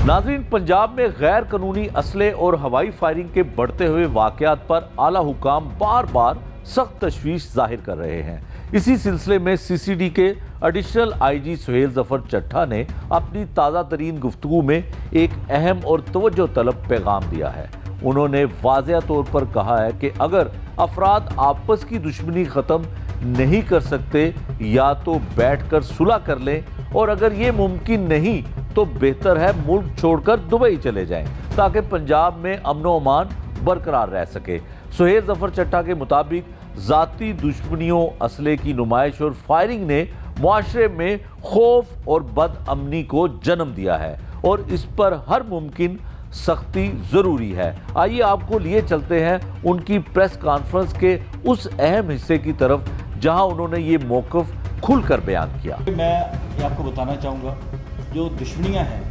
नाज़रीन, पंजाब में गैर कानूनी असले और हवाई फायरिंग के बढ़ते हुए वाक़यात पर आला हुकाम बार बार सख्त तशवीश जाहिर कर रहे हैं। इसी सिलसिले में CCD के एडिशनल IG सुहेल ज़फ़र चट्ठा ने अपनी ताज़ा तरीन गुफ्तगू में एक अहम और तवज्जो तलब पैगाम दिया है। उन्होंने वाज़ेह तौर पर कहा है कि अगर अफराद आपस की दुश्मनी ख़त्म नहीं कर सकते या तो बैठकर सुलह कर लें, और अगर ये मुमकिन नहीं तो बेहतर है मुल्क छोड़कर दुबई चले जाएं ताकि पंजाब में अमन व अमान बरकरार रह सके। सुहेल ज़फ़र चट्ठा के मुताबिक ज़ाती दुश्मनियों, असले की नुमाइश और फायरिंग ने मुआशरे में खौफ और बदअमनी को जन्म दिया है और इस पर हर मुमकिन सख्ती ज़रूरी है। आइए आपको लिए चलते हैं उनकी प्रेस कॉन्फ्रेंस के उस अहम हिस्से की तरफ जहां उन्होंने ये मौक़िफ़ खुलकर बयान किया। मैं ये आपको बताना चाहूँगा, जो दुश्मनियाँ हैं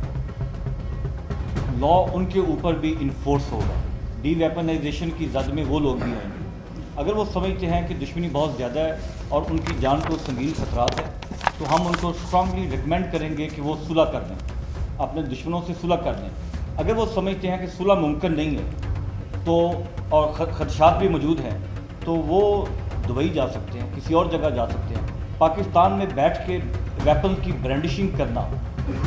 लॉ उनके ऊपर भी इन्फोर्स होगा। डी वेपनाइजेशन की जद में वो लोग भी आएंगे अगर वो समझते हैं कि दुश्मनी बहुत ज़्यादा है और उनकी जान को संगीन खतरात है, तो हम उनको स्ट्रांगली रिकमेंड करेंगे कि वो सुलह कर लें, अपने दुश्मनों से सुलह कर लें। अगर वो समझते हैं कि सुलह मुमकिन नहीं है तो और खदशात भी मौजूद हैं, तो वो दुबई जा सकते हैं, किसी और जगह जा सकते हैं। पाकिस्तान में बैठ के वेपन की ब्रांडिशिंग करना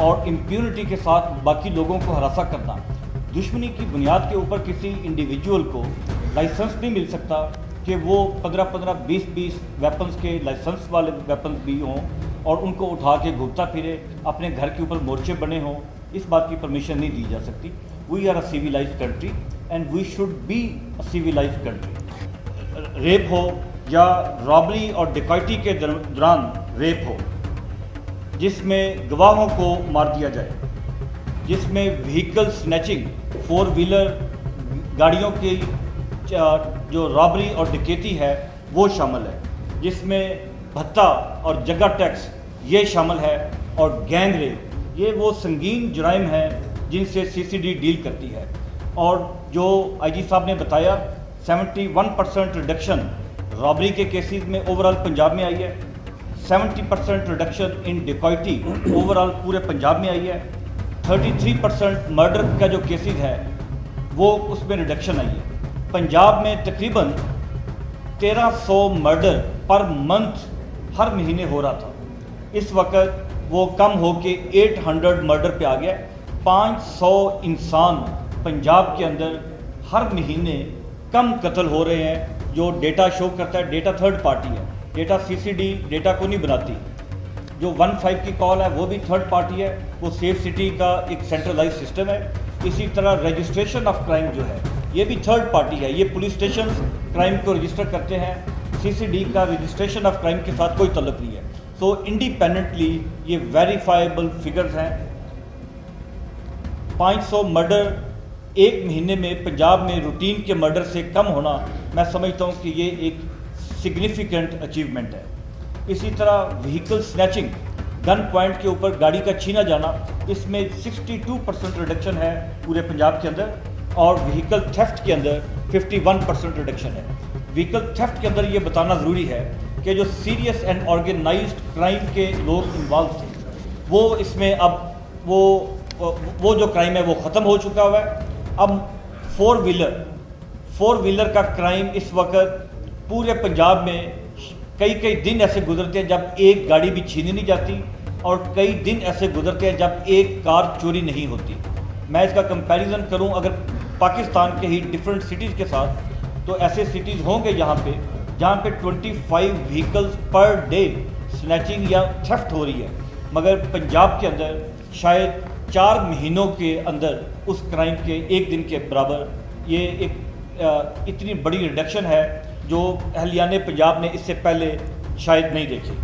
और इम्प्यूनिटी के साथ बाकी लोगों को हरासा करना, दुश्मनी की बुनियाद के ऊपर किसी इंडिविजुअल को लाइसेंस नहीं मिल सकता कि वो 15-15, 20-20 वेपन्स के लाइसेंस वाले वेपन्स भी हों और उनको उठा के घूमता फिरे, अपने घर के ऊपर मोर्चे बने हों। इस बात की परमिशन नहीं दी जा सकती। We are a civilised country and we should be a civilised country. Rape हो या रॉबरी और डिकॉइटी के दौरान रेप हो जिसमें गवाहों को मार दिया जाए, जिसमें व्हीकल स्नैचिंग, 4 व्हीलर गाड़ियों की जो रॉबरी और डकैती है वो शामिल है, जिसमें भत्ता और जगह टैक्स ये शामिल है, और गैंग रेप, ये वो संगीन जुराइम हैं जिनसे CCD डील करती है। और जो IG साहब ने बताया 71% रिडक्शन रॉबरी के केसेस में ओवरऑल पंजाब में आई है, 70% रिडक्शन इन डिकॉइटी ओवरऑल पूरे पंजाब में आई है, 33% मर्डर का जो केसेस है वो उसमें रिडक्शन आई है। पंजाब में तकरीबन 1300 मर्डर पर मंथ हर महीने हो रहा था, इस वक्त वो कम हो के 800 मर्डर पे आ गया। 500 इंसान पंजाब के अंदर हर महीने कम कत्ल हो रहे हैं, जो डेटा शो करता है। डेटा थर्ड पार्टी है, डेटा CCD डेटा को नहीं बनाती। जो 15 की कॉल है वो भी थर्ड पार्टी है, वो सेफ सिटी का एक सेंट्रलाइज सिस्टम है। इसी तरह रजिस्ट्रेशन ऑफ क्राइम जो है ये भी थर्ड पार्टी है, ये पुलिस स्टेशन क्राइम को रजिस्टर करते हैं। CCD का रजिस्ट्रेशन ऑफ क्राइम के साथ कोई तल्लुक नहीं है। तो इंडिपेंडेंटली ये वेरीफाइबल फिगर्स हैं। 500 मर्डर एक महीने में पंजाब में रूटीन के मर्डर से कम होना, मैं समझता हूँ कि ये एक सिग्निफिकेंट अचीवमेंट है। इसी तरह व्हीकल स्नैचिंग, गन पॉइंट के ऊपर गाड़ी का छीना जाना, इसमें 62% रिडक्शन है पूरे पंजाब के अंदर, और व्हीकल थेफ्ट के अंदर 51% रिडक्शन है। व्हीकल थेफ्ट के अंदर ये बताना ज़रूरी है कि जो सीरियस एंड ऑर्गेनाइज्ड क्राइम के लोग इन्वॉल्व थे वो इसमें अब वो जो क्राइम है वो ख़त्म हो चुका हुआ है। अब 4 व्हीलर का क्राइम इस वक्त पूरे पंजाब में कई दिन ऐसे गुजरते हैं जब एक गाड़ी भी छीनी नहीं जाती, और कई दिन ऐसे गुजरते हैं जब एक कार चोरी नहीं होती। मैं इसका कंपैरिजन करूं अगर पाकिस्तान के ही डिफरेंट सिटीज़ के साथ, तो ऐसे सिटीज़ होंगे जहां पे 25 व्हीकल्स पर डे स्नैचिंग या थेफ्ट हो रही है, मगर पंजाब के अंदर शायद 4 महीनों के अंदर उस क्राइम के एक दिन के बराबर ये एक इतनी बड़ी रिडक्शन है जो अहलियाने पंजाब ने इससे पहले शायद नहीं देखी।